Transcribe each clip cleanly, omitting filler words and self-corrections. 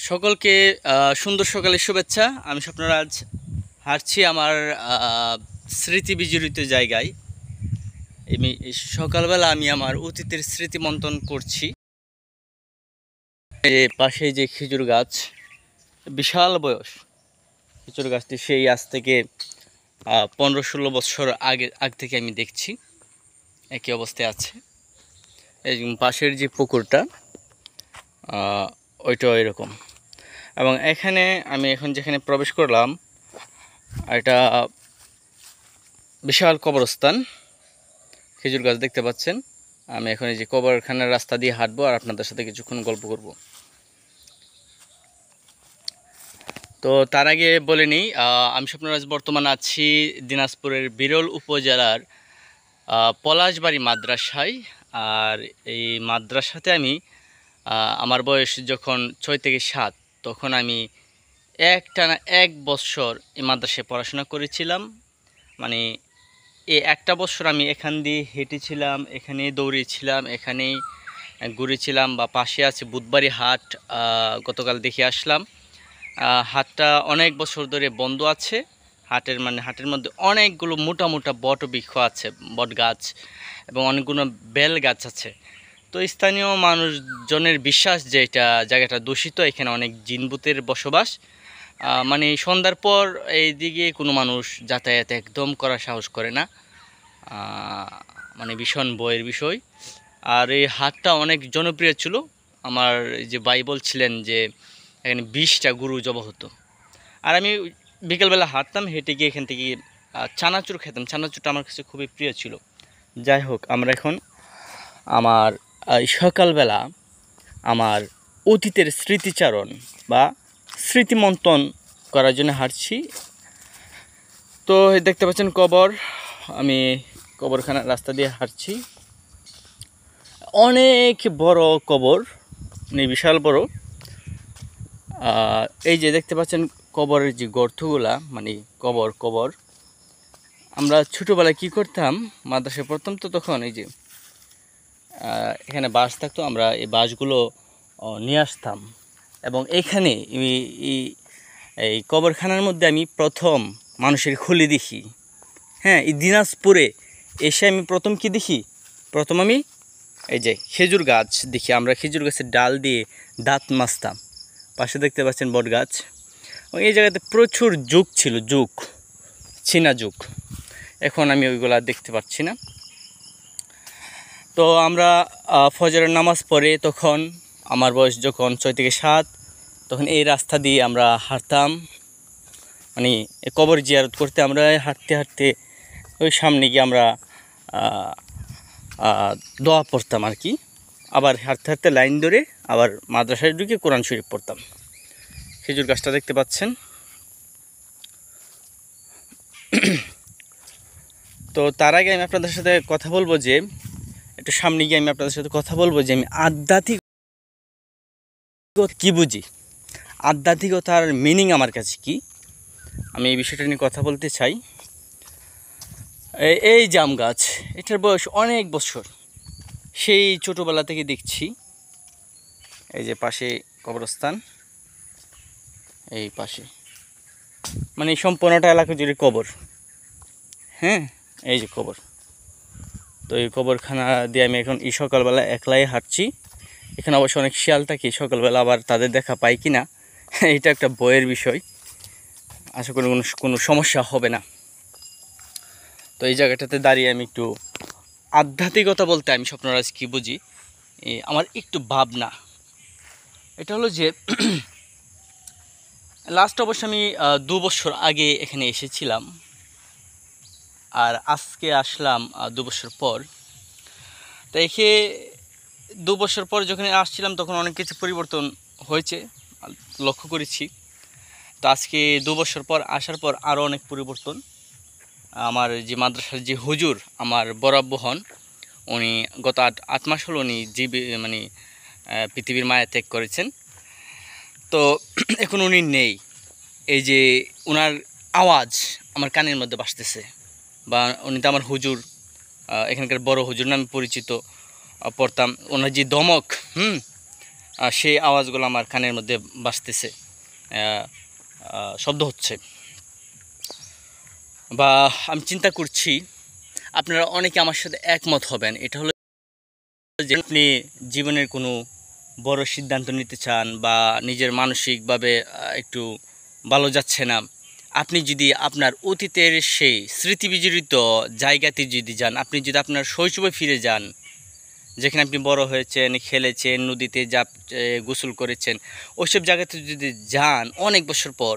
সকলকে সুন্দর সকালের শুভেচ্ছা। আমি স্বপ্নরাজ হাঁটছি আমার স্মৃতি বিজড়িত জায়গায়। সকালবেলা আমি আমার অতীতের স্মৃতি মন্থন করছি। পাশে যে খেজুর গাছ, বিশাল বয়স খেজুর গাছটি, সেই আজ থেকে 15-16 বছর আগ থেকে আমি দেখছি একই অবস্থায় আছে। এই পাশের যে পুকুরটা ওইটাও এরকম। এবং এখানে আমি এখন যেখানে প্রবেশ করলাম, এটা বিশাল কবরস্থান। খেজুর গাছ দেখতে পাচ্ছেন। আমি এখন এই যে কবরখানার রাস্তা দিয়ে হাঁটবো আর আপনাদের সাথে কিছুক্ষণ গল্প করব। তো তার আগে বলে নিই, আমি স্বপ্নরাজ বর্তমান আছি দিনাজপুরের বিরল উপজেলার পলাশবাড়ি মাদ্রাসায়। আর এই মাদ্রাসাতে আমি আমার বয়স যখন 6 থেকে 7, তখন আমি একটানা 1 বছর এই মাদ্রাসায় পড়াশোনা করেছিলাম। মানে এই একটা বছর আমি এখান দিয়ে হেঁটেছিলাম, এখানে দৌড়িয়েছিলাম, এখানেই ঘুরেছিলাম। বা পাশে আছে বুধবাড়ি হাট, গতকাল দেখে আসলাম। হাটটা অনেক বছর ধরে বন্ধ আছে। হাটের মধ্যে অনেকগুলো মোটা মোটা বট বৃক্ষ আছে, বট গাছ, এবং অনেকগুলো বেল গাছ আছে। তো স্থানীয় মানুষজনের বিশ্বাস যে এটা জায়গাটা দূষিত, এখানে অনেক জিনভূতের বসবাস। মানে সন্ধ্যার পর এই দিকে কোনো মানুষ যাতায়াত একদম করার সাহস করে না। মানে ভীষণ ভয়ের বিষয়। আর এই হাটটা অনেক জনপ্রিয় ছিল। আমার যে ভাই বলছিলেন যে এখানে 20টা গরু জবাই হতো। আর আমি বিকেলবেলা হাঁটতাম, হেঁটে গিয়ে এখান থেকে চানাচুর খেতাম। চানাচুরটা আমার কাছে খুবই প্রিয় ছিল। যাই হোক, আমরা এখন আমার সকালবেলা আমার অতীতের স্মৃতিচারণ বা স্মৃতিমন্থন করার জন্য হাঁটছি। তো দেখতে পাচ্ছেন কবর, আমি কবরখানার রাস্তা দিয়ে হাঁটছি। অনেক বড় কবর, মানে বিশাল বড়। এই যে দেখতে পাচ্ছেন কবরের যে গর্তগুলা, মানে কবর। আমরা ছোটোবেলায় কি করতাম, মাদ্রাসায় পড়তাম তো তখন এই যে এখানে বাঁশ থাকতো, আমরা এই বাঁশগুলো নিয়ে আসতাম। এবং এখানে এই কবরখানার মধ্যে আমি প্রথম মানুষের খুলি দেখি। হ্যাঁ, এই দিনাজপুরে এসে আমি প্রথম কি দেখি, প্রথম আমি এই যে খেজুর গাছ দেখি। আমরা খেজুর গাছের ডাল দিয়ে দাঁত মাজতাম। পাশে দেখতে পাচ্ছেন বট গাছ। এবং এই জায়গাতে প্রচুর যুগ ছিল, চীনা যুগ। এখন আমি ওইগুলা দেখতে পাচ্ছি না। তো আমরা ফজরের নামাজ পড়ে, তখন আমার বয়স যখন 6 থেকে 7, তখন এই রাস্তা দিয়ে আমরা হাঁটতাম। মানে কবর জিয়ারত করতে আমরা হাঁটতে ওই সামনে গিয়ে আমরা দোয়া পড়তাম আর কি। আবার হাঁটতে লাইন ধরে আবার মাদ্রাসায় ঢুকে কোরআন শরীফ পড়তাম। খেজুর গাছটা দেখতে পাচ্ছেন। তো তার আগে আমি আপনাদের সাথে কথা বলবো যে, একটু সামনে গিয়ে আমি আপনাদের সাথে কথা বলবো যে আমি আধ্যাত্মিক কী বুঝি, আধ্যাত্মিকতার মিনিং আমার কাছে কি, আমি এই বিষয়টা নিয়ে কথা বলতে চাই। এই জাম গাছ, এটার বয়স অনেক বছর, সেই ছোটোবেলা থেকে দেখছি। এই যে পাশে কবরস্থান, এই পাশে মানে সম্পূর্ণটা এলাকা জুড়ে কবর। হ্যাঁ, এই যে কবর। তো এই কবরখানা দিয়ে আমি এখন সকালবেলা একলাই হাঁটছি। এখানে অবশ্য অনেক শিয়াল থাকে সকালবেলা, আবার তাদের দেখা পাই কি না এটা একটা ভয়ের বিষয়। আশা করি কোনো সমস্যা হবে না। তো এই জায়গাটাতে দাঁড়িয়ে আমি একটু আধ্যাত্মিকতা বলতে আমি স্বপ্নরাজ কী বুঝি, আমার একটু ভাবনা। এটা হলো যে লাস্ট অবশ্য আমি 2 বছর আগে এখানে এসেছিলাম, আর আজকে আসলাম 2 বছর পর। তো এখানে 2 বছর পর যখন আসছিলাম তখন অনেক কিছু পরিবর্তন হয়েছে, লক্ষ্য করেছি। তো আজকে 2 বছর পর আসার পর আরও অনেক পরিবর্তন। আমার যে মাদ্রাসার যে হুজুর, আমার বরাব্য হন, উনি গত 8 মাস হল উনি মানে পৃথিবীর মায়া ত্যাগ করেছেন। তো এখন উনি নেই। এই যে ওনার আওয়াজ আমার কানের মধ্যে বাসতেছে। বা উনি তো আমার হুজুর, এখানকার বড় হুজুর নামে পরিচিত, পড়তাম। ওনার যে দমক, সেই আওয়াজগুলো আমার কানের মধ্যে বাজতেছে, শব্দ হচ্ছে। বা আমি চিন্তা করছি, আপনারা অনেকে আমার সাথে একমত হবেন, এটা হলো যে আপনি জীবনের কোনো বড় সিদ্ধান্ত নিতে চান বা নিজের মানসিকভাবে একটু ভালো যাচ্ছে না, আপনি যদি আপনার অতীতের সেই স্মৃতিবিজড়িত জায়গাতে যদি যান, আপনি যদি আপনার শৈশবে ফিরে যান, যেখানে আপনি বড় হয়েছেন, খেলেছেন, নদীতে গোসল করেছেন, ওইসব জায়গাতে যদি যান অনেক বছর পর,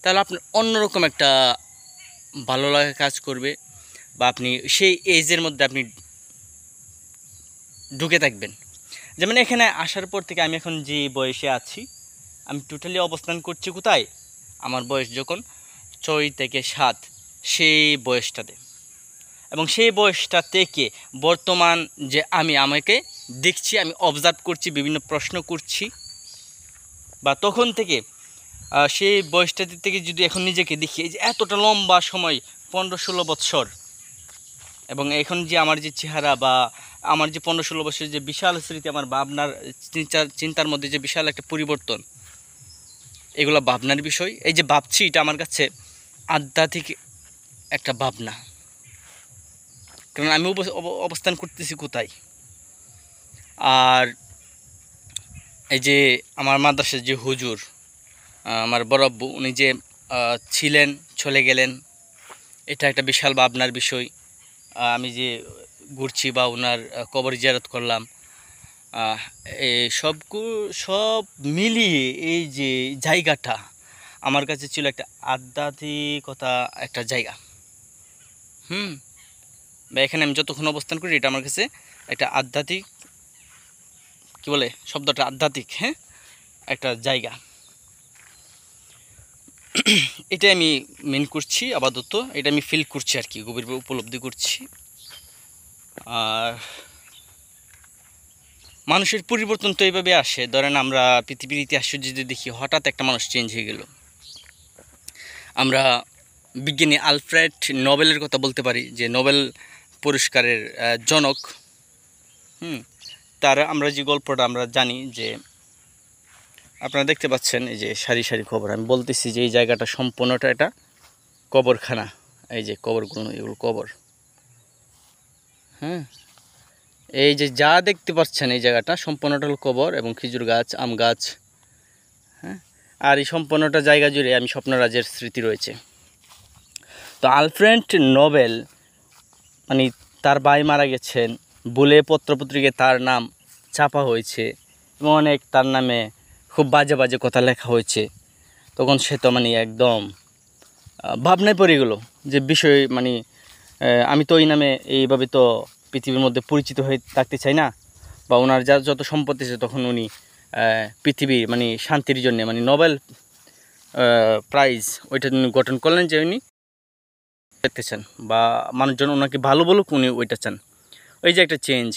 তাহলে আপনার অন্যরকম একটা ভালো লাগা কাজ করবে, বা আপনি সেই এজের মধ্যে আপনি ঢুকে থাকবেন। যেমন এখানে আসার পর থেকে আমি এখন যে বয়সে আছি, আমি টোটালি অবস্থান করছি কোথায়, আমার বয়স যখন 6 থেকে 7 সেই বয়সটাতে। এবং সেই বয়সটা থেকে বর্তমান যে আমাকে দেখছি, আমি অবজার্ভ করছি, বিভিন্ন প্রশ্ন করছি, বা তখন থেকে সেই বয়সটা থেকে যদি এখন নিজেকে দেখি, এই যে এতটা লম্বা সময় 15-16 বৎসর, এবং এখন যে আমার যে চেহারা বা আমার যে 15-16 বছরের যে বিশাল স্মৃতি, আমার ভাবনার চিন্তার মধ্যে যে বিশাল একটা পরিবর্তন, এগুলো ভাবনার বিষয়। এই যে ভাবছি, এটা আমার কাছে আধ্যাত্মিক একটা ভাবনা, কারণ আমি অবস্থান করতেছি কোথায়। আর এই যে আমার মাদ্রাসার যে হুজুর, আমার বড় আব্বু, উনি যে ছিলেন, চলে গেলেন, এটা একটা বিশাল ভাবনার বিষয়। আমি যে ঘুরছি বা ওনার কবর জিয়ারত করলাম, এই সব মিলিয়ে এই যে জায়গাটা আমার কাছে ছিল একটা আধ্যাত্মিকতা একটা জায়গা। বা এখানে আমি যতক্ষণ অবস্থান করি, এটা আমার কাছে একটা আধ্যাত্মিক, কি বলে শব্দটা, আধ্যাত্মিক, হ্যাঁ, একটা জায়গা। এটা আমি মেন করছি আপাতত, এটা আমি ফিল করছি আর কি, গভীরভাবে উপলব্ধি করছি। আর মানুষের পরিবর্তন তো এইভাবে আসে, ধরেন আমরা পৃথিবীর ইতিহাস যদি দেখি, হঠাৎ একটা মানুষ চেঞ্জ হয়ে গেল। আমরা বিজ্ঞানী আলফ্রেড নোবেলের কথা বলতে পারি, যে নোবেল পুরস্কারের জনক। তার আমরা যে গল্পটা আমরা জানি, যে আপনারা দেখতে পাচ্ছেন এই যে সারি সারি কবর, আমি বলতেছি যে এই জায়গাটা সম্পূর্ণটা এটা কবরখানা। এই যে কবরগুলো, এগুলো কবর। এই যে যা দেখতে পাচ্ছেন, এই জায়গাটা সম্পূর্ণটা হলো কবর, এবং খেজুর গাছ, আম গাছ। আর এই সম্পূর্ণটা জায়গা জুড়ে আমি স্বপ্নরাজের স্মৃতি রয়েছে। তো আলফ্রেড নোবেল, মানে তার ভাই মারা গেছেন বলে পত্রপত্রিকায় তার নাম ছাপা হয়েছে, এবং অনেক তার নামে খুব বাজে বাজে কথা লেখা হয়েছে। তখন সে তো মানে একদম ভাবনায় পড়ে গেল, যে বিষয় মানে আমি তো ওই নামে এইভাবে তো পৃথিবীর মধ্যে পরিচিত হয়ে থাকতে চাই না, বা ওনার যা যত সম্পত্তি আছে, তখন উনি পৃথিবীর মানে শান্তির জন্য মানে নোবেল প্রাইজ ওইটা উনি গঠন করলেন, যে উনি দেখতে চান বা মানুষজন ওনাকে ভালো বলুক, উনি ওইটা চান। ওই যে একটা চেঞ্জ।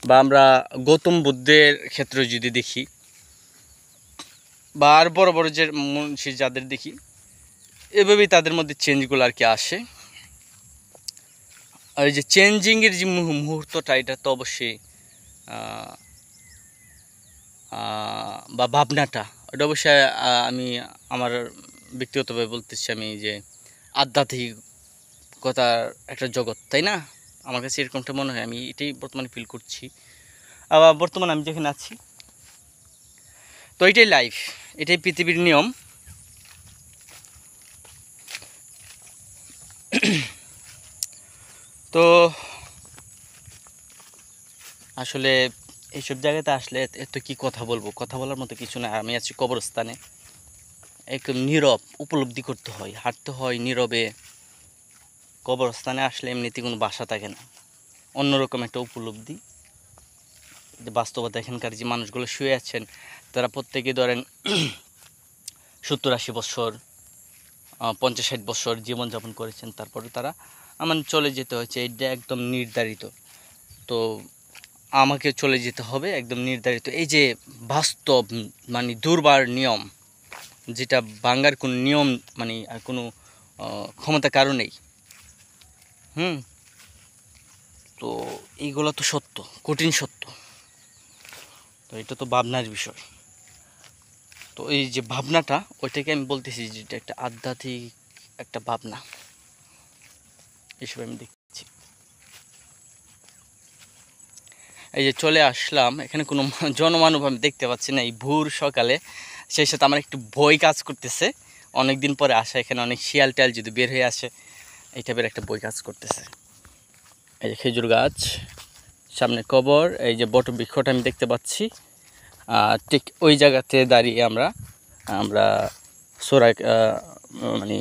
বা আমরা গৌতম বুদ্ধের ক্ষেত্রে যদি দেখি, বা আর বড় বড় যে মনীষী যাদের দেখি, এভাবেই তাদের মধ্যে চেঞ্জগুলো আর কি আসে। আর এই যে চেঞ্জিংয়ের যে মুহূর্তটা, এটা তো অবশ্যই বা ভাবনাটা, ওটা অবশ্যই আমি আমার ব্যক্তিগতভাবে বলতেছি, আমি যে আধ্যাত্মিকতার একটা জগৎ, তাই না? আমার কাছে এরকমটা মনে হয়, আমি এটাই বর্তমানে ফিল করছি। আবার বর্তমানে আমি যেখানে আছি, তো এটাই লাইফ, এটাই পৃথিবীর নিয়ম। তো আসলে এইসব জায়গাতে আসলে এত কি কথা বলবো, কথা বলার মতো কিছু না। আমি আছি কবরস্থানে, একদম নীরব উপলব্ধি করতে হয়, হাঁটতে হয় নীরবে। কবরস্থানে আসলে এমনিতে কোনো বাসা থাকে না, অন্যরকম একটা উপলব্ধি। যে বাস্তবতা, এখানকার যে মানুষগুলো শুয়ে আছেন, তারা প্রত্যেকে ধরেন 70-80 বছর, 50-60 বছর জীবনযাপন করেছেন, তারপরে তারা আমার চলে যেতে হয়েছে, এটা একদম নির্ধারিত। তো আমাকে চলে যেতে হবে, একদম নির্ধারিত। এই যে বাস্তব মানে দুর্বার নিয়ম, যেটা ভাঙার কোনো নিয়ম মানে আর কোনো ক্ষমতা কারো নেই। তো এইগুলো তো সত্য, কঠিন সত্য। তো এটা তো ভাবনার বিষয়। তো এই যে ভাবনাটা, ওইটাকে আমি বলতেছি যে এটা একটা আধ্যাত্মিক একটা ভাবনা হিসেবে আমি দেখছি। এই যে চলে আসলাম, এখানে কোনো জনমানব আমি দেখতে পাচ্ছি না এই ভোর সকালে। সেই সাথে আমার একটু ভয় কাজ করতেছে, অনেক দিন পরে আসা, এখানে অনেক শিয়াল টিয়াল যদি বের হয়ে আসে এই টাইপের একটা ভয় কাজ করতেছে। এই যে খেজুর গাছ, সামনে কবর, এই যে বট বৃক্ষটা আমি দেখতে পাচ্ছি। ঠিক ওই জায়গাতে দাঁড়িয়ে আমরা সূরা মানে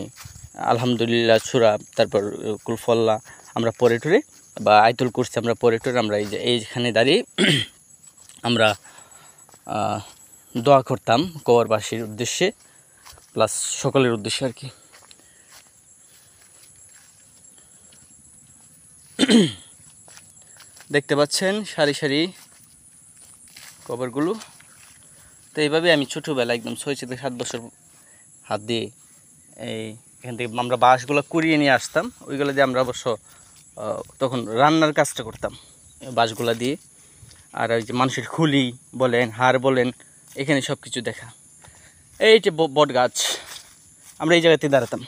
আলহামদুলিল্লাহ সূরা, তারপর কুলফল্লা আমরা পড়ে টরে, বা আয়াতুল কুরসি আমরা পড়ে টরে আমরা এই যে এইখানে দাঁড়িয়ে আমরা দোয়া করতাম কবরবাসীর উদ্দেশ্যে, প্লাস সকলের উদ্দেশ্যে আর কি। দেখতে পাচ্ছেন সারি সারি কবরগুলো। তো এইভাবে আমি ছোটোবেলা একদম 6 থেকে 7 বছর হাত দিয়ে এখান থেকে আমরা বাঁশগুলো কুড়িয়ে নিয়ে আসতাম, ওইগুলো দিয়ে আমরা অবশ্য তখন রান্নার কাজটা করতাম বাঁশগুলো দিয়ে। আর ওই যে মানুষের খুলি বলেন, হাড় বলেন, এখানে সব কিছু দেখা। এই যে বট গাছ, আমরা এই জায়গাতে দাঁড়াতাম,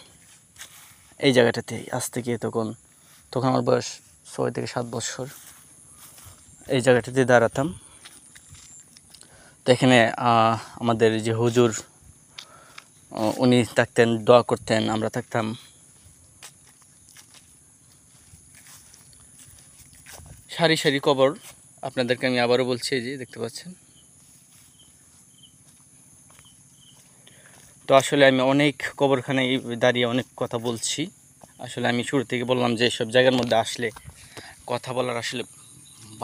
এই জায়গাটাতে আজ থেকে তখন আমার বয়স 6 থেকে 7 বছর। এই জায়গাটাতে দাঁড়াতাম। তো এখানে আমাদের যে হুজুর উনি থাকতেন, দোয়া করতেন, আমরা থাকতাম। সারি সারি কবর, আপনাদেরকে আমি আবারও বলছি, যে দেখতে পাচ্ছেন। তো আসলে আমি অনেক কবরখানায় দাঁড়িয়ে অনেক কথা বলছি। আসলে আমি শুরু থেকে বললাম যে সব জায়গার মধ্যে আসলে কথা বলার আসলে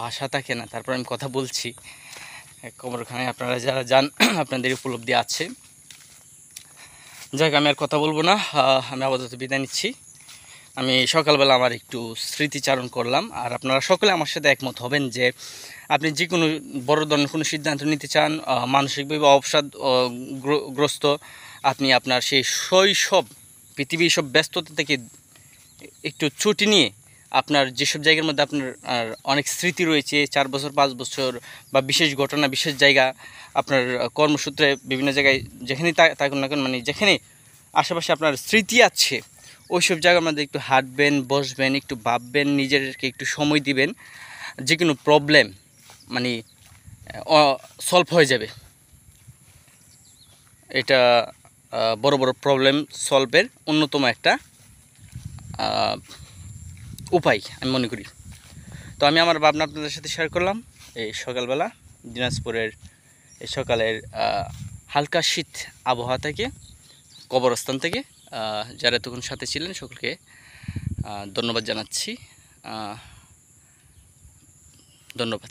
ভাষা থাকে না, তারপর আমি কথা বলছি। কবরখানায় আপনারা যারা যান আপনাদের উপলব্ধি আছে। যাক, আমি আর কথা বলবো না, আমি আপাতত বিদায় নিচ্ছি। আমি সকালবেলা আমার একটু স্মৃতিচারণ করলাম, আর আপনারা সকলে আমার সাথে একমত হবেন যে আপনি যে কোনো বড় ধরনের কোনো সিদ্ধান্ত নিতে চান, মানসিকভাবে অবসাদ গ্রস্ত, আপনি আপনার সেই শৈশব পৃথিবীর সব ব্যস্ততা থেকে একটু ছুটি নিয়ে আপনার যেসব জায়গার মধ্যে আপনার অনেক স্মৃতি রয়েছে, 4 বছর 5 বছর বা বিশেষ ঘটনা, বিশেষ জায়গা, আপনার কর্মসূত্রে বিভিন্ন জায়গায় যেখানেই থাকুন না কেন, মানে যেখানে আশেপাশে আপনার স্মৃতি আছে, ওইসব জায়গার মধ্যে একটু হাঁটবেন, বসবেন, একটু ভাববেন, নিজেদেরকে একটু সময় দিবেন, যে কোনো প্রবলেম মানে সলভ হয়ে যাবে। এটা বড় বড় প্রবলেম সলভের অন্যতম একটা উপায় আমি মনে করি। তো আমি আমার ভাবনা আপনাদের সাথে শেয়ার করলাম এই সকালবেলা দিনাজপুরের এই সকালের হালকা শীত আবহাওয়া থেকে, কবরস্থান থেকে। যারা তখন সাথে ছিলেন সকলকে ধন্যবাদ জানাচ্ছি। ধন্যবাদ।